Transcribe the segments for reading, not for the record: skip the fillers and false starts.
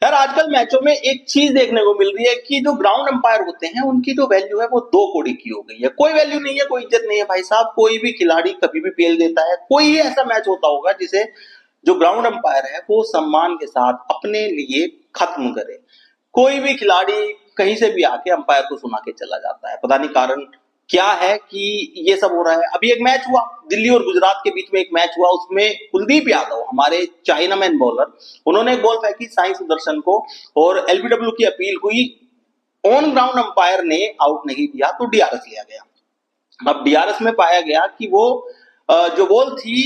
यार आजकल मैचों में एक चीज देखने को मिल रही है कि जो ग्राउंड अंपायर होते हैं उनकी जो वैल्यू है वो 2 कौड़ी की हो गई है। कोई वैल्यू नहीं है, कोई इज्जत नहीं है भाई साहब। कोई भी खिलाड़ी कभी भी पेल देता है। कोई ही ऐसा मैच होता होगा जिसे जो ग्राउंड अंपायर है वो सम्मान के साथ अपने लिए खत्म करे। कोई भी खिलाड़ी कहीं से भी आके अंपायर को सुना के चला जाता है। पता नहीं कारण क्या है कि ये सब हो रहा है। अभी एक मैच हुआ, दिल्ली और गुजरात के बीच में एक मैच हुआ, उसमें कुलदीप यादव हमारे चाइनामैन बॉलर, उन्होंने एक बॉल फेंकी साई सुदर्शन को और एलबीडब्ल्यू की अपील हुई। ऑन ग्राउंड अंपायर ने आउट नहीं दिया तो डीआरएस लिया गया। अब डीआरएस में पाया गया कि वो जो बॉल थी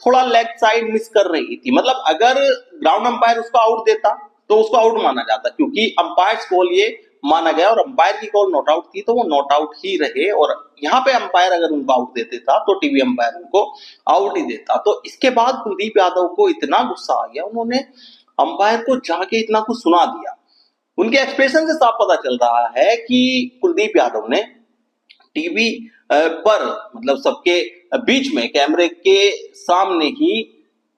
थोड़ा लेग साइड मिस कर रही थी। मतलब अगर ग्राउंड अंपायर उसको आउट देता तो उसको आउट माना जाता, क्योंकि अंपायर कॉल ये माना गया और अंपायर की कॉल नॉट आउट थी तो वो नॉट आउट ही रहे। और यहाँ पे अंपायर अगर उनको आउट देते था तो टीवी अंपायर उनको आउट ही देता। तो इसके बाद कुलदीप यादव को इतना गुस्सा आ गया, उन्होंने अंपायर को जाके इतना कुछ सुना दिया। उनके एक्सप्रेशन से साफ पता चल रहा है कि कुलदीप यादव ने टीवी पर मतलब सबके बीच में कैमरे के सामने ही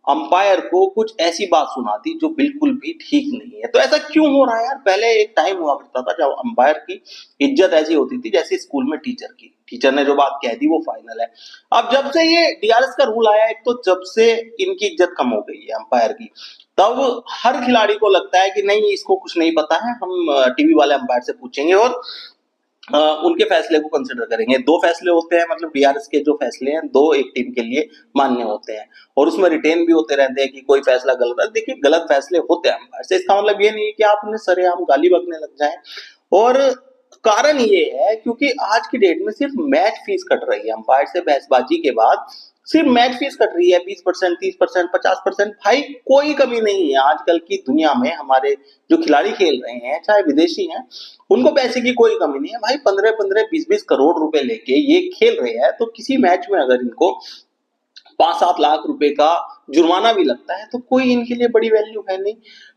अंपायर को कुछ ऐसी बात सुना दी जो बिल्कुल भी ठीक नहीं है। तो ऐसा क्यों हो रहा है यार? पहले एक टाइम हुआ करता था जब अंपायर की इज्जत ऐसी होती थी जैसे स्कूल में टीचर की। टीचर ने जो बात कह दी वो फाइनल है। अब जब से ये डीआरएस का रूल आया है, तो जब से इनकी इज्जत कम हो गई है अंपायर की, तब हर खिलाड़ी को लगता है कि नहीं इसको कुछ नहीं पता है, हम टीवी वाले अंपायर से पूछेंगे और उनके फैसले को कंसिडर करेंगे। 2 फैसले होते हैं, मतलब डीआरएस के जो फैसले हैं 2 एक टीम के लिए मान्य होते हैं और उसमें रिटेन भी होते रहते हैं कि कोई फैसला गलत है। देखिए गलत फैसले होते हैं अंपायर से, इसका मतलब ये नहीं है कि आप उन्हें सरेआम गाली बकने लग जाएं। और कारण ये है क्योंकि आज की डेट में सिर्फ मैच फीस कट रही है। अंपायर से बहसबाजी के बाद सिर्फ मैच फीस कट रही है 20%, 30%, 50%। भाई कोई कमी नहीं है आजकल की दुनिया में। हमारे जो खिलाड़ी खेल रहे हैं चाहे विदेशी हैं, उनको पैसे की कोई कमी नहीं है भाई। 15-15, 20-20 करोड़ रुपए लेके ये खेल रहे हैं, तो किसी मैच में अगर इनको 5-7 लाख रुपए का जुर्माना भी लगता है तो कोई इनके लिए बड़ी वैल्यू है नहीं।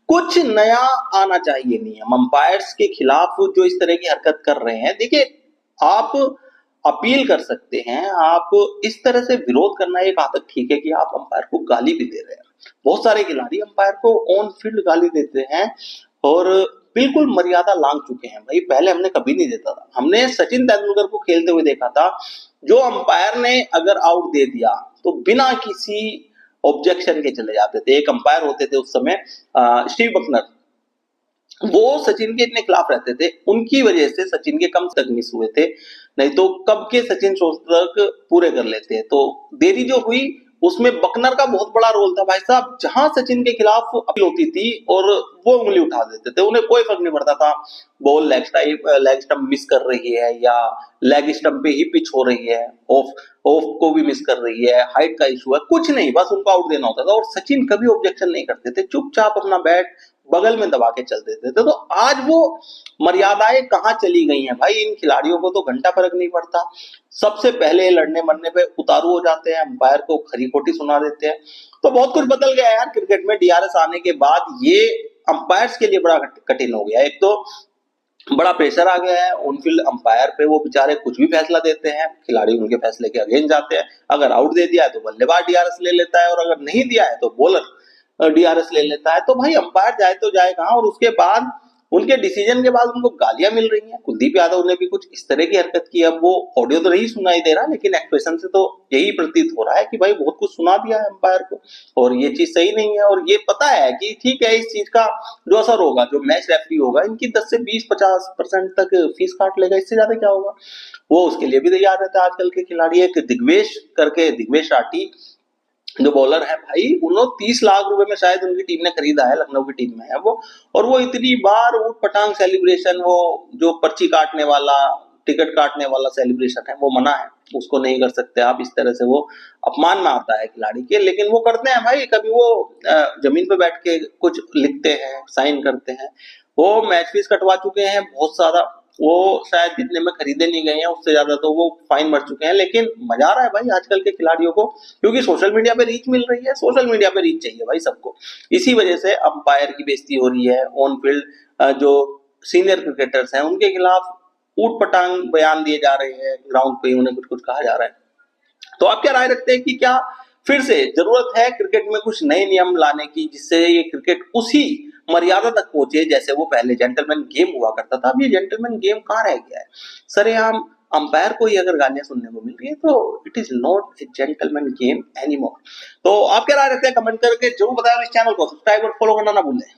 कुछ नया आना चाहिए नियम अंपायर्स के खिलाफ जो इस तरह की हरकत कर रहे हैं। देखिए आप अपील कर सकते हैं, आप इस तरह से विरोध करना एक हद तक ठीक है कि आप अंपायर को गाली भी दे रहे हैं। बहुत सारे खिलाड़ी अंपायर को ऑन फील्ड गाली देते हैं और बिल्कुल मर्यादा लांघ चुके हैं। भाई पहले हमने कभी नहीं देता था। हमने सचिन तेंदुलकर को खेलते हुए देखा था, जो अंपायर ने अगर आउट दे दिया तो बिना किसी ऑब्जेक्शन के चले जाते थे। एक अंपायर होते थे उस समय स्टीव बकनर, वो सचिन के इतने खिलाफ रहते थे, उनकी वजह से सचिन के कम तक मिस हुए थे, नहीं तो कब के सचिन शतक पूरे कर लेते। तो देरी जो हुई उसमें बकनर का बहुत बड़ा रोल था भाई साहब। जहां सचिन के खिलाफ अपील होती थी और वो उंगली उठा देते थे, उन्हें कोई फर्क नहीं पड़ता था बॉल लेग स्टंप मिस कर रही है या लेग स्टंप पे ही पिच हो रही है, ऑफ ऑफ को भी मिस कर रही है, हाइट का इशू है, कुछ नहीं, बस उनको आउट देना होता था। और सचिन कभी ऑब्जेक्शन नहीं करते थे, चुपचाप अपना बैट बगल में दबा के चल देते थे। तो आज वो मर्यादाएं कहाँ चली गई हैं भाई? इन खिलाड़ियों को तो घंटा फर्क नहीं पड़ता, सबसे पहले लड़ने मरने पे उतारू हो जाते हैं, अंपायर को खरी खोटी सुना देते हैं। तो बहुत कुछ बदल गया है यार क्रिकेट में। डीआरएस आने के बाद ये अंपायर्स के लिए बड़ा कठिन हो गया। एक तो बड़ा प्रेशर आ गया है ऑन फील्ड अंपायर पे, वो बेचारे कुछ भी फैसला देते हैं, खिलाड़ी उनके फैसले के अगेंस्ट जाते हैं। अगर आउट दे दिया है तो बल्लेबाज डीआरएस ले लेता है और अगर नहीं दिया है तो बॉलर डीआरएस ले लेता है। तो भाई अंपायर जाए तो जाए कहां? और उसके बाद उनके डिसीजन के बाद उनको गालियां मिल रही हैं। कुलदीप यादव ने भी कुछ इस तरह की हरकत की। अब वो ऑडियो तो नहीं सुनाई दे रहा, लेकिन एक्सप्रेशन से तो यही प्रतीत हो रहा है कि भाई बहुत कुछ सुना दिया है अंपायर को और ये चीज सही नहीं है। और ये पता है कि ठीक है इस चीज का जो असर होगा, जो मैच रेफरी होगा इनकी 10 से 20-50% तक फीस काट लेगा, इससे ज्यादा क्या होगा? वो उसके लिए भी तैयार रहता है। आजकल के खिलाड़ी, एक दिग्वेश करके, दिग्वेश राठी जो बॉलर है भाई, उन्होंने 30 लाख रुपए में शायद उनकी टीम ने खरीदा है, लखनऊ की टीम में है वो। और वो इतनी बार ऊट पटांग सेलिब्रेशन, वो जो पर्ची काटने वाला, टिकट काटने वाला सेलिब्रेशन है वो मना है, उसको नहीं कर सकते आप। इस तरह से वो अपमान में आता है खिलाड़ी के, लेकिन वो करते हैं भाई। कभी वो जमीन पे बैठ के कुछ लिखते हैं, साइन करते हैं। वो मैच फीस कटवा चुके हैं बहुत सारा, वो शायद जितने में खरीदे नहीं गए हैं उससे ज्यादा तो वो फाइन भर चुके हैं। लेकिन मजा आ रहा है भाई आजकल के खिलाड़ियों को, क्योंकि सोशल मीडिया पे रीच मिल रही है। सोशल मीडिया पे रीच चाहिए भाई सबको, इसी वजह से अंपायर की बेइज्जती हो रही है। ऑन फील्ड जो सीनियर क्रिकेटर्स हैं उनके खिलाफ ऊट पटांग बयान दिए जा रहे हैं, ग्राउंड पे उन्हें कुछ कुछ कहा जा रहा है। तो आप क्या राय रखते हैं कि क्या फिर से जरूरत है क्रिकेट में कुछ नए नियम लाने की, जिससे ये क्रिकेट उसी मर्यादा तक पहुंचे, जैसे वो पहले जेंटलमैन गेम हुआ करता था। अब ये जेंटलमैन गेम कहाँ रह गया है? सरेआम अंपायर को ही अगर गालियां सुनने को मिल रही है तो it is not a gentleman game anymore. तो आप क्या राय रखते हैं कमेंट करके जरूर बताएं। इस चैनल को सब्सक्राइब और फॉलो करना ना भूलें।